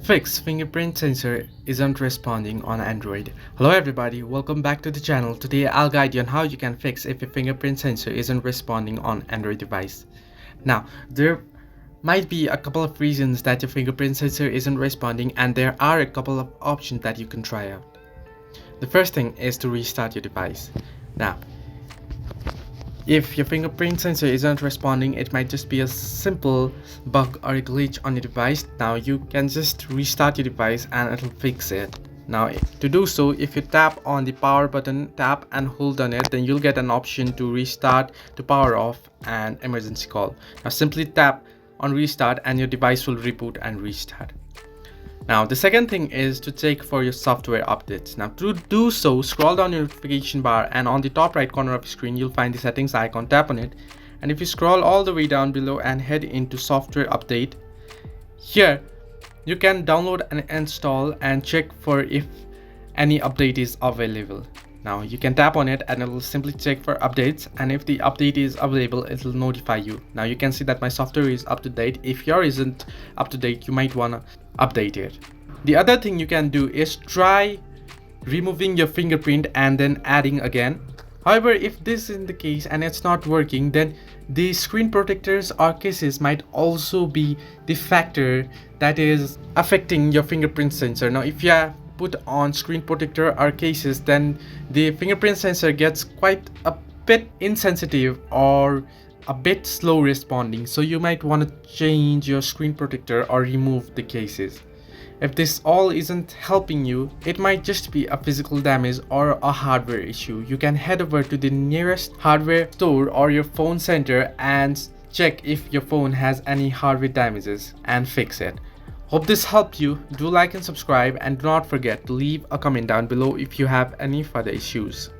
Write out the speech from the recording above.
Fix fingerprint sensor isn't responding on Android. Hello everybody, welcome back to the channel. Today I'll guide you on how you can fix if your fingerprint sensor isn't responding on Android device. Now, there might be a couple of reasons that your fingerprint sensor isn't responding, and there are a couple of options that you can try out. The first thing is to restart your device. Now, if your fingerprint sensor isn't responding, it might just be a simple bug or a glitch on your device. Now you can just restart your device and it'll fix it. Now to do so, if you tap on the power button, tap and hold on it, then you'll get an option to restart, to power off, and emergency call. Now simply tap on restart and your device will reboot and restart. Now the second thing is to check for your software updates. Now to do so, scroll down your notification bar and on the top right corner of your screen you'll find the settings icon. Tap on it, and if you scroll all the way down below and head into software update, here you can download and install and check for if any update is available. Now you can tap on it and it will simply check for updates, and if the update is available it will notify you. Now you can see that my software is up to date. If yours isn't up to date, you might wanna update it. The other thing you can do is try removing your fingerprint and then adding again. However, if this is the case and it's not working, then the screen protectors or cases might also be the factor that is affecting your fingerprint sensor. Now if you have put on screen protector or cases, then the fingerprint sensor gets quite a bit insensitive or a bit slow responding, so you might want to change your screen protector or remove the cases. If this all isn't helping you, it might just be a physical damage or a hardware issue. You can head over to the nearest hardware store or your phone center and check if your phone has any hardware damages and fix it. Hope this helped you. Do like and subscribe, and do not forget to leave a comment down below if you have any further issues.